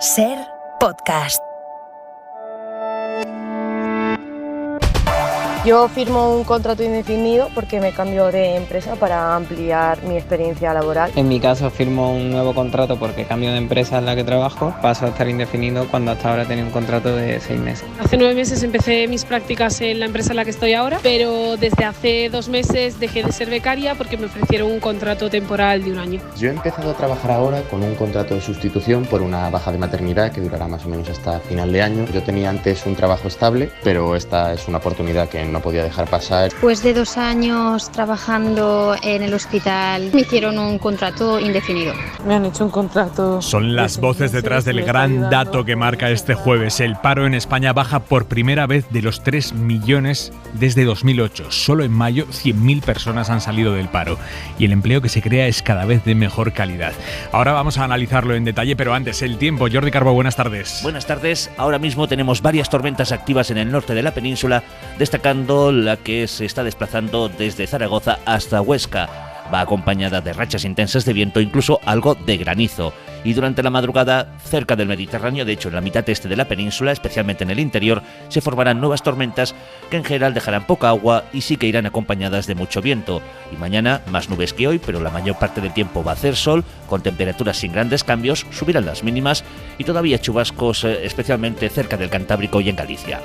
SER Podcast. Yo firmo un contrato indefinido porque me cambio de empresa para ampliar mi experiencia laboral. En mi caso firmo un nuevo contrato porque cambio de empresa en la que trabajo, paso a estar indefinido cuando hasta ahora tenía un contrato de 6 meses. Hace 9 meses empecé mis prácticas en la empresa en la que estoy ahora, pero desde hace 2 meses dejé de ser becaria porque me ofrecieron un contrato temporal de 1 año. Yo he empezado a trabajar ahora con un contrato de sustitución por una baja de maternidad que durará más o menos hasta final de año. Yo tenía antes un trabajo estable, pero esta es una oportunidad que no podía dejar pasar. Después de 2 años trabajando en el hospital, me hicieron un contrato indefinido. Me han hecho un contrato. Son las voces detrás del gran dato que marca este jueves. El paro en España baja por primera vez de los 3 millones desde 2008. Solo en mayo 100.000 personas han salido del paro y el empleo que se crea es cada vez de mejor calidad. Ahora vamos a analizarlo en detalle, pero antes el tiempo. Jordi Carbo, buenas tardes. Buenas tardes. Ahora mismo tenemos varias tormentas activas en el norte de la península, destacando la que se está desplazando desde Zaragoza hasta Huesca. Va acompañada de rachas intensas de viento, incluso algo de granizo. Y durante la madrugada, cerca del Mediterráneo, de hecho en la mitad este de la península, especialmente en el interior, se formarán nuevas tormentas que en general dejarán poca agua y sí que irán acompañadas de mucho viento. Y mañana más nubes que hoy, pero la mayor parte del tiempo va a hacer sol, con temperaturas sin grandes cambios, subirán las mínimas y todavía chubascos, especialmente cerca del Cantábrico y en Galicia.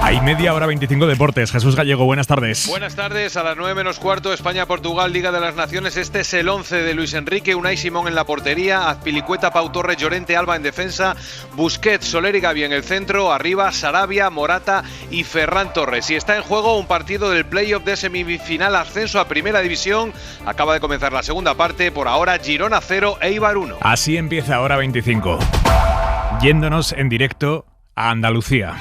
Hay media hora 25 deportes. Jesús Gallego, buenas tardes. Buenas tardes. A las 9 menos cuarto, España-Portugal, Liga de las Naciones. Este es el 11 de Luis Enrique. Unai Simón en la portería, Azpilicueta, Pau Torres, Llorente, Alba en defensa, Busquets, Soler y Gavi en el centro, arriba Sarabia, Morata y Ferran Torres. Y está en juego un partido del playoff de semifinal ascenso a Primera División. Acaba de comenzar la segunda parte. Por ahora, Girona 0, Eibar 1. Así empieza hora 25. Yéndonos en directo a Andalucía.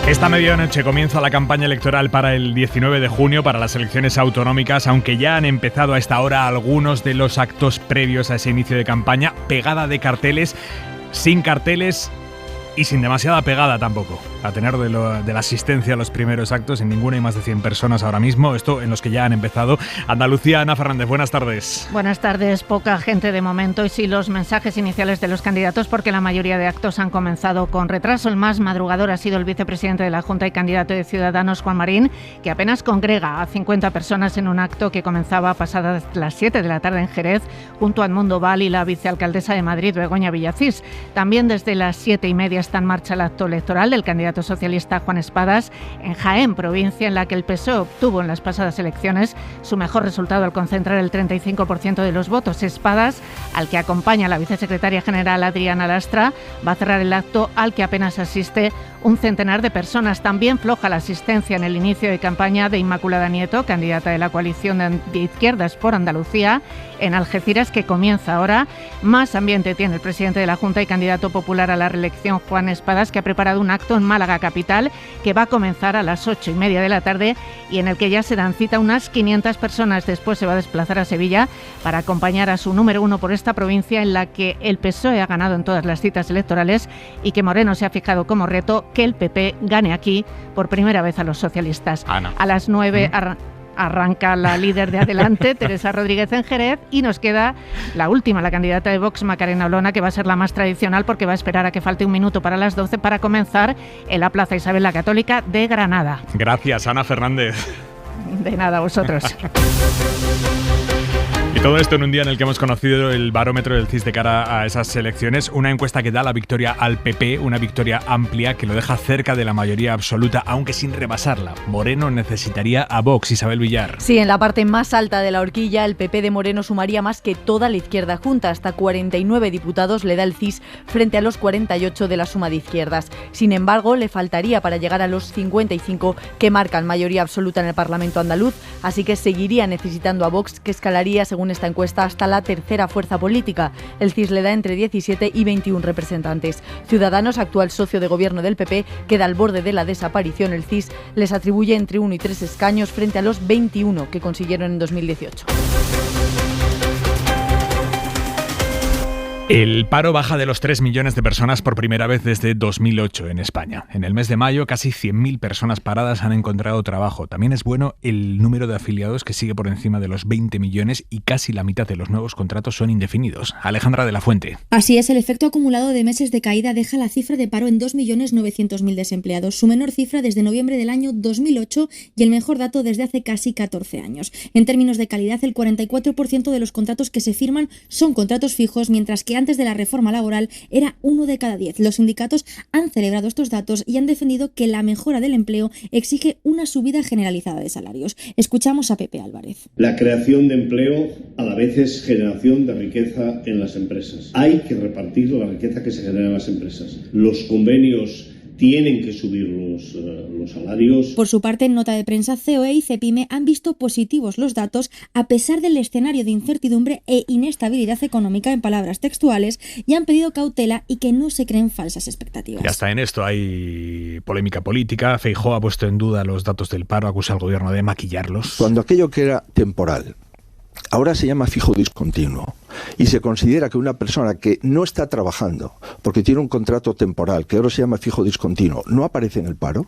Esta medianoche comienza la campaña electoral para el 19 de junio para las elecciones autonómicas, aunque ya han empezado a esta hora algunos de los actos previos a ese inicio de campaña, pegada de carteles, sin carteles y sin demasiada pegada tampoco. A tener de la asistencia a los primeros actos, en ninguna hay más de 100 personas ahora mismo, esto en los que ya han empezado. Andalucía, Ana Fernández, buenas tardes. Buenas tardes, poca gente de momento y sí los mensajes iniciales de los candidatos porque la mayoría de actos han comenzado con retraso. El más madrugador ha sido el vicepresidente de la Junta y candidato de Ciudadanos, Juan Marín, que apenas congrega a 50 personas en un acto que comenzaba pasadas las 7 de la tarde en Jerez, junto a Edmundo Val y la vicealcaldesa de Madrid, Begoña Villacís. También desde las 7:30 está en marcha el acto electoral del candidato socialista Juan Espadas en Jaén, provincia en la que el PSOE obtuvo en las pasadas elecciones su mejor resultado al concentrar el 35% de los votos. Espadas, al que acompaña la vicesecretaria general Adriana Lastra, va a cerrar el acto al que apenas asiste un centenar de personas. También floja la asistencia en el inicio de campaña de Inmaculada Nieto, candidata de la coalición de izquierdas por Andalucía, en Algeciras, que comienza ahora. Más ambiente tiene el presidente de la Junta y candidato popular a la reelección, Juan Espadas, que ha preparado un acto en Málaga capital que va a comenzar a las 8:30 de la tarde y en el que ya se dan cita unas 500 personas. Después se va a desplazar a Sevilla para acompañar a su número 1 por esta provincia en la que el PSOE ha ganado en todas las citas electorales y que Moreno se ha fijado como reto que el PP gane aquí por primera vez a los socialistas. Ana. A las 9 arranca la líder de Adelante, Teresa Rodríguez en Jerez, y nos queda la última, la candidata de Vox, Macarena Olona, que va a ser la más tradicional porque va a esperar a que falte un minuto para las 12 para comenzar en la Plaza Isabel la Católica de Granada. Gracias, Ana Fernández. De nada, vosotros. Y todo esto en un día en el que hemos conocido el barómetro del CIS de cara a esas elecciones, una encuesta que da la victoria al PP, una victoria amplia que lo deja cerca de la mayoría absoluta, aunque sin rebasarla. Moreno necesitaría a Vox. Isabel Villar. Sí, en la parte más alta de la horquilla, el PP de Moreno sumaría más que toda la izquierda junta. Hasta 49 diputados le da el CIS frente a los 48 de la suma de izquierdas. Sin embargo, le faltaría para llegar a los 55 que marcan mayoría absoluta en el Parlamento andaluz, así que seguiría necesitando a Vox, que escalaría, según esta encuesta, hasta la tercera fuerza política. El CIS le da entre 17 y 21 representantes. Ciudadanos, actual socio de gobierno del PP, queda al borde de la desaparición. El CIS les atribuye entre 1 y 3 escaños frente a los 21 que consiguieron en 2018. El paro baja de los 3 millones de personas por primera vez desde 2008 en España. En el mes de mayo, casi 100.000 personas paradas han encontrado trabajo. También es bueno el número de afiliados, que sigue por encima de los 20 millones y casi la mitad de los nuevos contratos son indefinidos. Alejandra de la Fuente. Así es, el efecto acumulado de meses de caída deja la cifra de paro en 2.900.000 desempleados, su menor cifra desde noviembre del año 2008 y el mejor dato desde hace casi 14 años. En términos de calidad, el 44% de los contratos que se firman son contratos fijos, mientras que antes de la reforma laboral era 1 de cada 10. Los sindicatos han celebrado estos datos y han defendido que la mejora del empleo exige una subida generalizada de salarios. Escuchamos a Pepe Álvarez. La creación de empleo a la vez es generación de riqueza en las empresas. Hay que repartir la riqueza que se genera en las empresas. Los convenios tienen que subir los salarios. Por su parte, en nota de prensa, COE y Cepime han visto positivos los datos a pesar del escenario de incertidumbre e inestabilidad económica, en palabras textuales, y han pedido cautela y que no se creen falsas expectativas. Y hasta en esto hay polémica política. Feijóo ha puesto en duda los datos del paro, acusa al gobierno de maquillarlos. Cuando aquello que era temporal ahora se llama fijo discontinuo y se considera que una persona que no está trabajando porque tiene un contrato temporal, que ahora se llama fijo discontinuo, no aparece en el paro,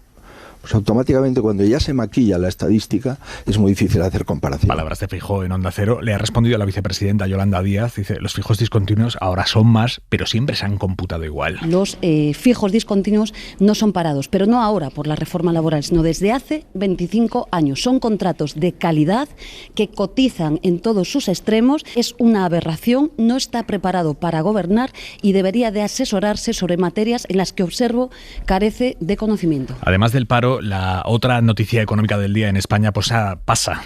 pues automáticamente cuando ya se maquilla la estadística es muy difícil hacer comparación. Palabras de Feijóo en Onda Cero. Le ha respondido a la vicepresidenta Yolanda Díaz. Dice, los fijos discontinuos ahora son más, pero siempre se han computado igual. Los fijos discontinuos no son parados, pero no ahora por la reforma laboral, sino desde hace 25 años. Son contratos de calidad que cotizan en todos sus extremos. Es una aberración, no está preparado para gobernar y debería de asesorarse sobre materias en las que observo carece de conocimiento. Además del paro, la otra noticia económica del día en España pasa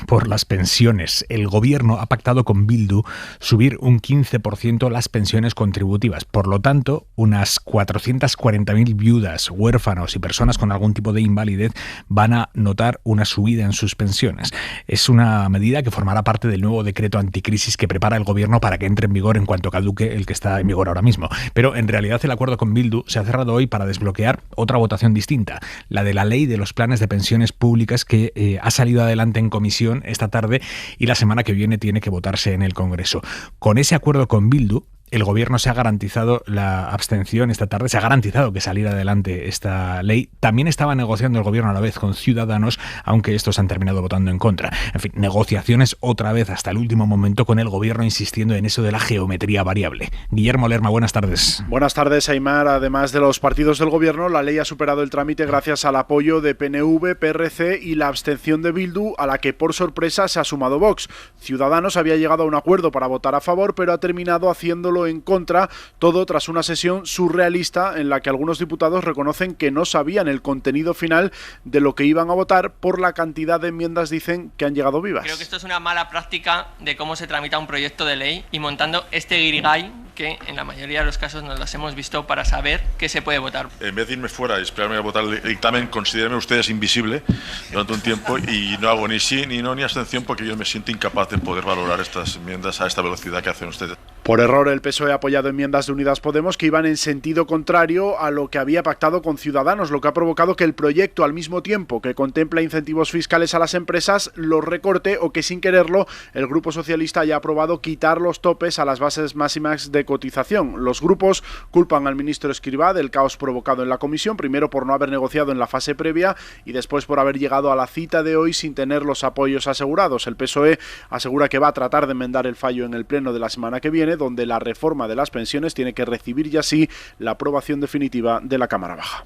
por las pensiones. El gobierno ha pactado con Bildu subir un 15% las pensiones contributivas. Por lo tanto, unas 440.000 viudas, huérfanos y personas con algún tipo de invalidez van a notar una subida en sus pensiones. Es una medida que formará parte del nuevo decreto anticrisis que prepara el gobierno para que entre en vigor en cuanto caduque el que está en vigor ahora mismo. Pero en realidad el acuerdo con Bildu se ha cerrado hoy para desbloquear otra votación distinta, la de la ley de los planes de pensiones públicas, que ha salido adelante en comisión esta tarde y la semana que viene tiene que votarse en el Congreso. Con ese acuerdo con Bildu, el gobierno se ha garantizado la abstención esta tarde, se ha garantizado que saliera adelante esta ley. También estaba negociando el gobierno a la vez con Ciudadanos, aunque estos han terminado votando en contra. En fin, negociaciones otra vez hasta el último momento, con el gobierno insistiendo en eso de la geometría variable. Guillermo Lerma, buenas tardes. Buenas tardes, Aimar. Además de los partidos del gobierno, la ley ha superado el trámite gracias al apoyo de PNV, PRC y la abstención de Bildu, a la que por sorpresa se ha sumado Vox. Ciudadanos había llegado a un acuerdo para votar a favor, pero ha terminado haciéndolo en contra, todo tras una sesión surrealista en la que algunos diputados reconocen que no sabían el contenido final de lo que iban a votar por la cantidad de enmiendas, dicen, que han llegado vivas. Creo que esto es una mala práctica de cómo se tramita un proyecto de ley y montando este guirigay que en la mayoría de los casos nos las hemos visto para saber qué se puede votar. En vez de irme fuera y esperarme a votar el dictamen, considérenme ustedes invisible durante un tiempo y no hago ni sí, ni no, ni abstención, porque yo me siento incapaz de poder valorar estas enmiendas a esta velocidad que hacen ustedes. Por error, el PSOE ha apoyado enmiendas de Unidas Podemos que iban en sentido contrario a lo que había pactado con Ciudadanos, lo que ha provocado que el proyecto, al mismo tiempo que contempla incentivos fiscales a las empresas, los recorte o que, sin quererlo, el Grupo Socialista haya aprobado quitar los topes a las bases máximas de cotización. Los grupos culpan al ministro Escrivá del caos provocado en la comisión, primero por no haber negociado en la fase previa y después por haber llegado a la cita de hoy sin tener los apoyos asegurados. El PSOE asegura que va a tratar de enmendar el fallo en el pleno de la semana que viene, donde la reforma de las pensiones tiene que recibir ya sí la aprobación definitiva de la Cámara Baja.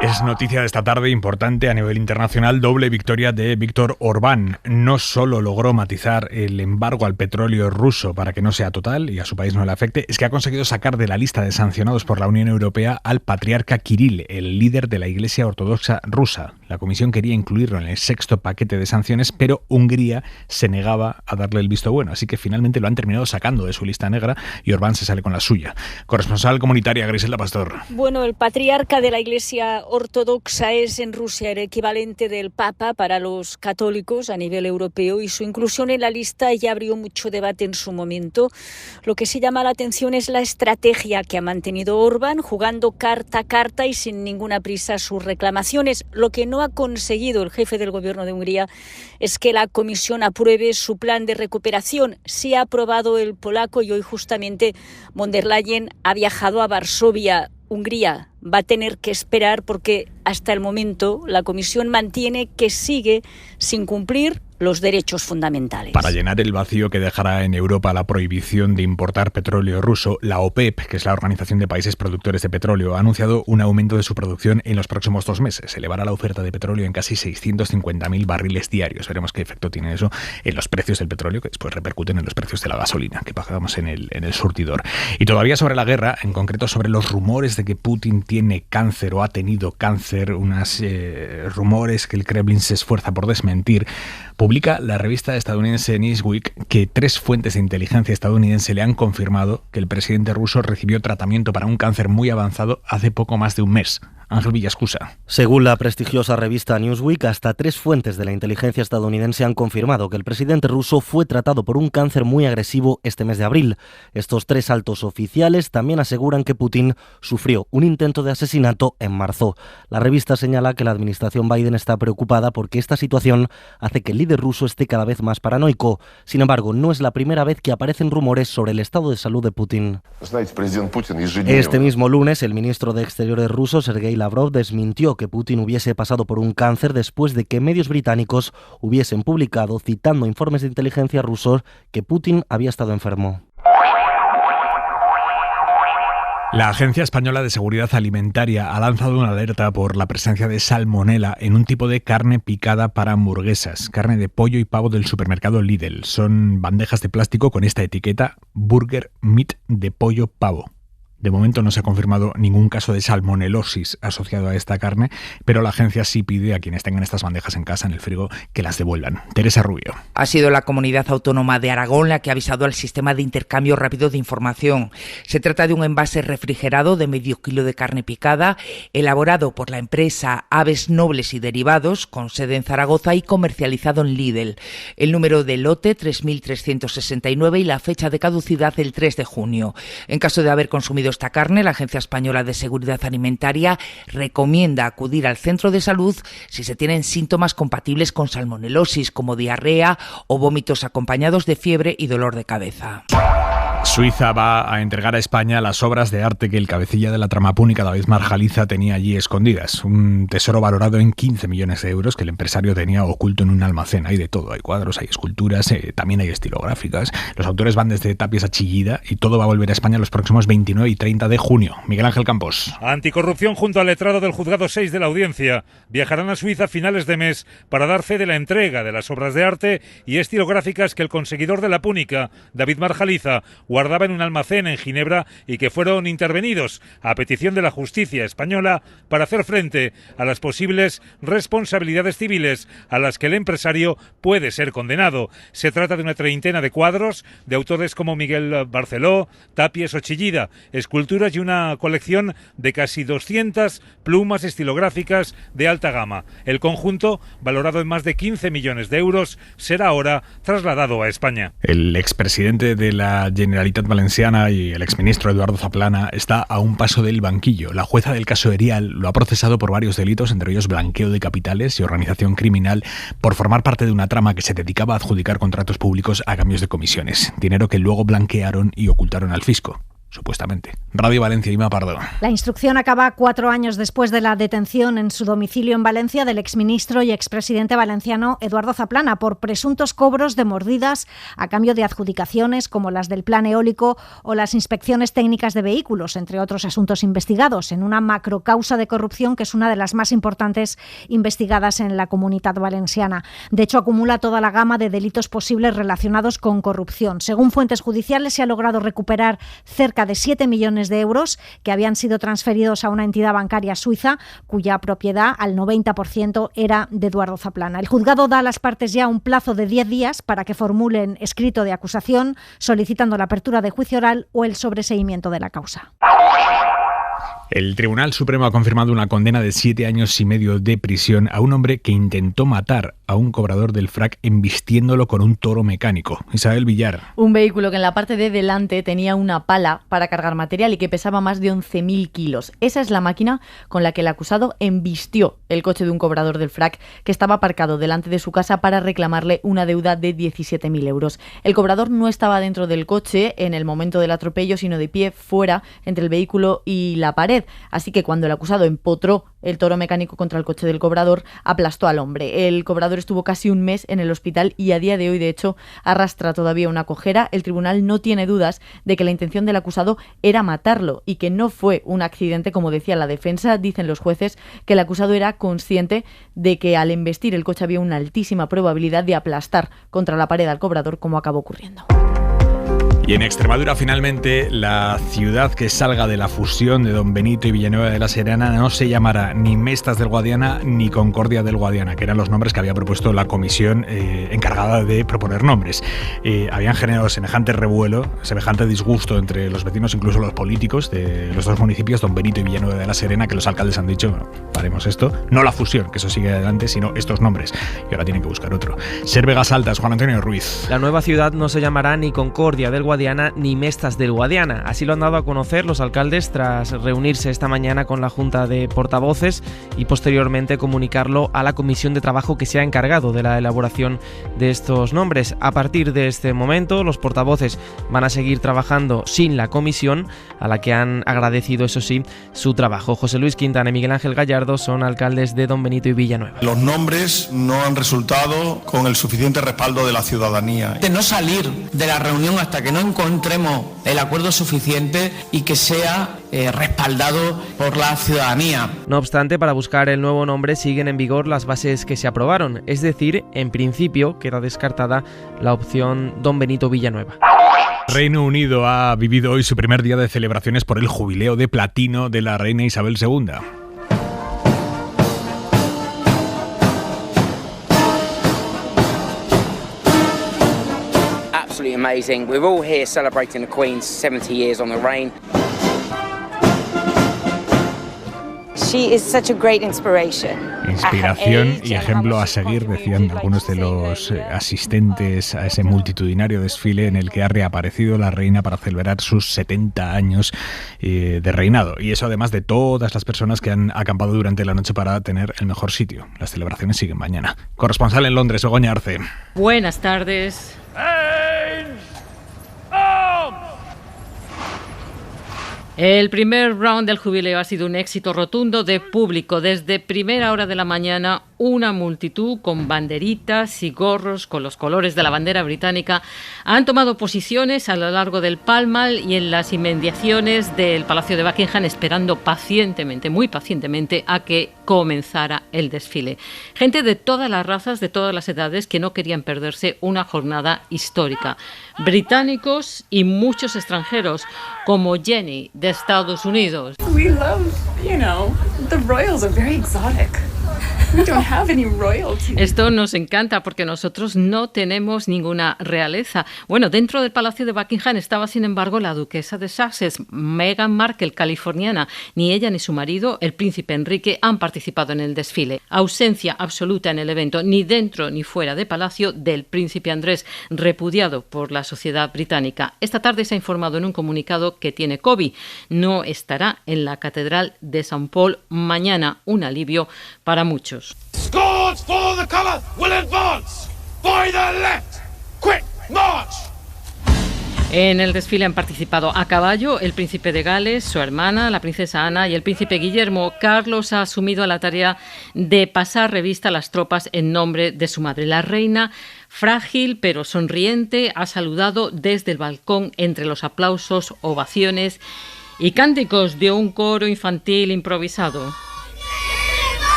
Es noticia de esta tarde importante a nivel internacional, doble victoria de Víktor Orbán. No solo logró matizar el embargo al petróleo ruso para que no sea total y a su país no le afecte, es que ha conseguido sacar de la lista de sancionados por la Unión Europea al patriarca Kirill, el líder de la Iglesia Ortodoxa rusa. La Comisión quería incluirlo en el 6º paquete de sanciones, pero Hungría se negaba a darle el visto bueno, así que finalmente lo han terminado sacando de su lista negra y Orbán se sale con la suya. Corresponsal comunitaria Griselda Pastor. Bueno, el patriarca de la Iglesia Ortodoxa es en Rusia el equivalente del Papa para los católicos a nivel europeo y su inclusión en la lista ya abrió mucho debate en su momento. Lo que sí llama la atención es la estrategia que ha mantenido Orbán, jugando carta a carta y sin ninguna prisa sus reclamaciones. Lo que no no ha conseguido el jefe del gobierno de Hungría es que la Comisión apruebe su plan de recuperación. Sí ha aprobado el polaco y hoy justamente von der Leyen ha viajado a Varsovia. Hungría va a tener que esperar porque hasta el momento la Comisión mantiene que sigue sin cumplir los derechos fundamentales. Para llenar el vacío que dejará en Europa la prohibición de importar petróleo ruso, la OPEP, que es la Organización de Países Productores de Petróleo, ha anunciado un aumento de su producción en los próximos 2 meses. Elevará la oferta de petróleo en casi 650.000 barriles diarios. Veremos qué efecto tiene eso en los precios del petróleo, que después repercuten en los precios de la gasolina que pagamos en el surtidor. Y todavía sobre la guerra, en concreto sobre los rumores de que Putin tiene cáncer o ha tenido cáncer, unos rumores que el Kremlin se esfuerza por desmentir. Publica la revista estadounidense Newsweek que 3 fuentes de inteligencia estadounidense le han confirmado que el presidente ruso recibió tratamiento para un cáncer muy avanzado hace poco más de un mes. Ángel Villascusa. Según la prestigiosa revista Newsweek, hasta 3 fuentes de la inteligencia estadounidense han confirmado que el presidente ruso fue tratado por un cáncer muy agresivo este mes de abril. Estos 3 altos oficiales también aseguran que Putin sufrió un intento de asesinato en marzo. La revista señala que la administración Biden está preocupada porque esta situación hace que el líder ruso esté cada vez más paranoico. Sin embargo, no es la primera vez que aparecen rumores sobre el estado de salud de Putin. Este mismo lunes, el ministro de Exteriores ruso, Sergei Lavrov, desmintió que Putin hubiese pasado por un cáncer después de que medios británicos hubiesen publicado, citando informes de inteligencia rusos, que Putin había estado enfermo. La Agencia Española de Seguridad Alimentaria ha lanzado una alerta por la presencia de salmonela en un tipo de carne picada para hamburguesas, carne de pollo y pavo del supermercado Lidl. Son bandejas de plástico con esta etiqueta Burger Meat de pollo pavo. De momento no se ha confirmado ningún caso de salmonelosis asociado a esta carne, pero la agencia sí pide a quienes tengan estas bandejas en casa, en el frigo, que las devuelvan. Teresa Rubio. Ha sido la comunidad autónoma de Aragón la que ha avisado al sistema de intercambio rápido de información. Se trata de un envase refrigerado de medio kilo de carne picada, elaborado por la empresa Aves Nobles y Derivados, con sede en Zaragoza y comercializado en Lidl. El número de lote 3.369 y la fecha de caducidad el 3 de junio. En caso de haber consumido esta carne, la Agencia Española de Seguridad Alimentaria recomienda acudir al centro de salud si se tienen síntomas compatibles con salmonelosis, como diarrea o vómitos acompañados de fiebre y dolor de cabeza. Suiza va a entregar a España las obras de arte que el cabecilla de la trama púnica, David Marjaliza, tenía allí escondidas. Un tesoro valorado en 15 millones de euros que el empresario tenía oculto en un almacén. Hay de todo, hay cuadros, hay esculturas, también hay estilográficas. Los autores van desde Tapies a Chillida y todo va a volver a España los próximos 29 y 30 de junio. Miguel Ángel Campos. Anticorrupción junto al letrado del Juzgado 6 de la Audiencia viajarán a Suiza a finales de mes para dar fe de la entrega de las obras de arte y estilográficas que el conseguidor de la púnica, David Marjaliza, guardaba en un almacén en Ginebra y que fueron intervenidos a petición de la justicia española para hacer frente a las posibles responsabilidades civiles a las que el empresario puede ser condenado. Se trata de una treintena de cuadros de autores como Miguel Barceló, Tapies o Chillida, esculturas y una colección de casi 200 plumas estilográficas de alta gama. El conjunto, valorado en más de 15 millones de euros, será ahora trasladado a España. El expresidente de la Generalitat Valenciana y el exministro Eduardo Zaplana está a un paso del banquillo. La jueza del caso Erial lo ha procesado por varios delitos, entre ellos blanqueo de capitales y organización criminal, por formar parte de una trama que se dedicaba a adjudicar contratos públicos a cambios de comisiones. Dinero que luego blanquearon y ocultaron al fisco. Supuestamente. Radio Valencia, Ima Pardo. La instrucción acaba 4 años después de la detención en su domicilio en Valencia del exministro y expresidente valenciano Eduardo Zaplana por presuntos cobros de mordidas a cambio de adjudicaciones como las del plan eólico o las inspecciones técnicas de vehículos, entre otros asuntos investigados, en una macrocausa de corrupción que es una de las más importantes investigadas en la Comunitat Valenciana. De hecho, acumula toda la gama de delitos posibles relacionados con corrupción. Según fuentes judiciales, se ha logrado recuperar cerca de 7 millones de euros que habían sido transferidos a una entidad bancaria suiza cuya propiedad al 90% era de Eduardo Zaplana. El juzgado da a las partes ya un plazo de 10 días para que formulen escrito de acusación solicitando la apertura de juicio oral o el sobreseimiento de la causa. El Tribunal Supremo ha confirmado una condena de 7 años y medio de prisión a un hombre que intentó matar a un cobrador del FRAC embistiéndolo con un toro mecánico. Isabel Villar. Un vehículo que en la parte de delante tenía una pala para cargar material y que pesaba más de 11.000 kilos. Esa es la máquina con la que el acusado embistió el coche de un cobrador del FRAC que estaba aparcado delante de su casa para reclamarle una deuda de 17.000 euros. El cobrador no estaba dentro del coche en el momento del atropello, sino de pie fuera entre el vehículo y la pared. Así que cuando el acusado empotró el toro mecánico contra el coche del cobrador, aplastó al hombre. El cobrador estuvo casi un mes en el hospital y a día de hoy, de hecho, arrastra todavía una cojera. El tribunal no tiene dudas de que la intención del acusado era matarlo y que no fue un accidente, como decía la defensa. Dicen los jueces que el acusado era consciente de que al embestir el coche había una altísima probabilidad de aplastar contra la pared al cobrador, como acabó ocurriendo. Y en Extremadura, finalmente, la ciudad que salga de la fusión de Don Benito y Villanueva de la Serena no se llamará ni Mestas del Guadiana ni Concordia del Guadiana, que eran los nombres que había propuesto la comisión encargada de proponer nombres. Habían generado semejante revuelo, semejante disgusto entre los vecinos, incluso los políticos de los dos municipios, Don Benito y Villanueva de la Serena, que los alcaldes han dicho, bueno, paremos esto, no la fusión, que eso sigue adelante, sino estos nombres, y ahora tienen que buscar otro. Ser Vegas Altas, Juan Antonio Ruiz. La nueva ciudad no se llamará ni Concordia del Guadiana ni Mestas del Guadiana. Así lo han dado a conocer los alcaldes tras reunirse esta mañana con la Junta de Portavoces y posteriormente comunicarlo a la comisión de trabajo que se ha encargado de la elaboración de estos nombres. A partir de este momento, los portavoces van a seguir trabajando sin la comisión, a la que han agradecido, eso sí, su trabajo. José Luis Quintana y Miguel Ángel Gallardo son alcaldes de Don Benito y Villanueva. Los nombres no han resultado con el suficiente respaldo de la ciudadanía. De no salir de la reunión hasta que no encontremos el acuerdo suficiente y que sea respaldado por la ciudadanía. No obstante, para buscar el nuevo nombre siguen en vigor las bases que se aprobaron, es decir, en principio queda descartada la opción Don Benito Villanueva. Reino Unido ha vivido hoy su primer día de celebraciones por el jubileo de platino de la reina Isabel II. Absolutely amazing. We're all here celebrating the Queen's 70 years on the reign. She is such a great inspiration. Inspiración y ejemplo a seguir, decían algunos de los asistentes a ese multitudinario desfile en el que ha reaparecido la reina para celebrar sus 70 años de reinado. Y eso además de todas las personas que han acampado durante la noche para tener el mejor sitio. Las celebraciones siguen mañana. Corresponsal en Londres, Begoña Arce. Buenas tardes. El primer round del jubileo ha sido un éxito rotundo de público. Desde primera hora de la mañana, una multitud con banderitas y gorros con los colores de la bandera británica han tomado posiciones a lo largo del Pall Mall y en las inmediaciones del Palacio de Buckingham, esperando pacientemente, muy pacientemente, a que comenzara el desfile. Gente de todas las razas, de todas las edades, que no querían perderse una jornada histórica. Británicos y muchos extranjeros, como Jenny, de Estados Unidos. We love, the royals are very exotic. We don't have any royalty. Esto nos encanta porque nosotros no tenemos ninguna realeza. Bueno, dentro del Palacio de Buckingham estaba, sin embargo, la duquesa de Sussex, Meghan Markle, californiana. Ni ella ni su marido, el príncipe Enrique, han participado en el desfile. Ausencia absoluta en el evento, ni dentro ni fuera de palacio, del príncipe Andrés, repudiado por la sociedad británica. Esta tarde se ha informado en un comunicado que tiene COVID. No estará en la Catedral de San Paul mañana, un alivio para muchos. Scores for the colour will advance by the left. Quick march. En el desfile han participado a caballo el príncipe de Gales, su hermana, la princesa Ana y el príncipe Guillermo. Carlos ha asumido la tarea de pasar revista a las tropas en nombre de su madre. La reina, frágil pero sonriente, ha saludado desde el balcón entre los aplausos, ovaciones y cánticos de un coro infantil improvisado.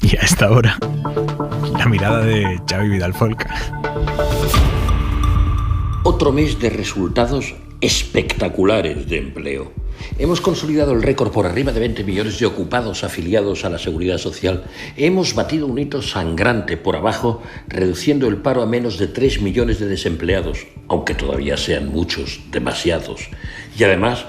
Y a esta hora, la mirada de Xavi Vidal-Folk. Otro mes de resultados espectaculares de empleo. Hemos consolidado el récord por arriba de 20 millones de ocupados afiliados a la Seguridad Social. Hemos batido un hito sangrante por abajo, reduciendo el paro a menos de 3 millones de desempleados, aunque todavía sean muchos, demasiados. Y además,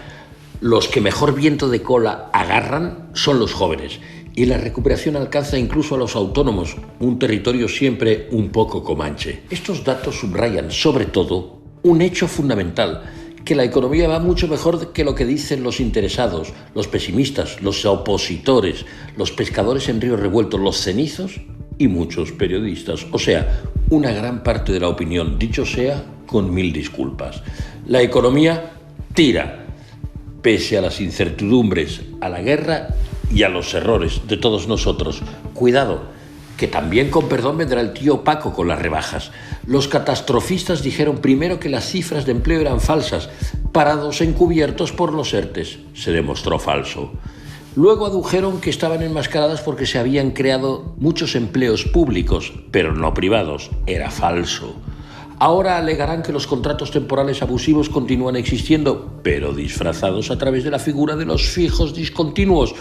los que mejor viento de cola agarran son los jóvenes. Y la recuperación alcanza incluso a los autónomos, un territorio siempre un poco comanche. Estos datos subrayan, sobre todo, un hecho fundamental: que la economía va mucho mejor que lo que dicen los interesados, los pesimistas, los opositores, los pescadores en río revuelto, los cenizos y muchos periodistas. O sea, una gran parte de la opinión, dicho sea con 1000 disculpas. La economía tira, pese a las incertidumbres, a la guerra y a los errores de todos nosotros. Cuidado, que también con perdón vendrá el tío Paco con las rebajas. Los catastrofistas dijeron primero que las cifras de empleo eran falsas, parados encubiertos por los ERTEs. Se demostró falso. Luego adujeron que estaban enmascaradas porque se habían creado muchos empleos públicos, pero no privados. Era falso. Ahora alegarán que los contratos temporales abusivos continúan existiendo, pero disfrazados a través de la figura de los fijos discontinuos,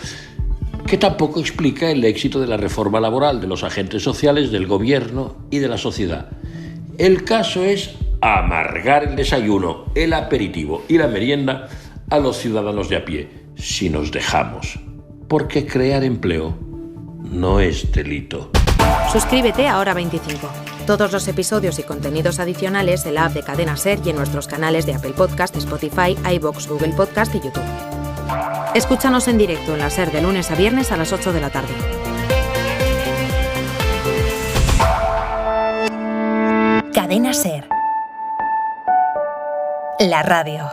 que tampoco explica el éxito de la reforma laboral de los agentes sociales, del gobierno y de la sociedad. El caso es amargar el desayuno, el aperitivo y la merienda a los ciudadanos de a pie, si nos dejamos, porque crear empleo no es delito. Suscríbete a Hora 25. Todos los episodios y contenidos adicionales en la app de Cadena SER y en nuestros canales de Apple Podcast, Spotify, iVoox, Google Podcast y YouTube. Escúchanos en directo en la SER de lunes a viernes a las 8 de la tarde. Cadena SER. La radio.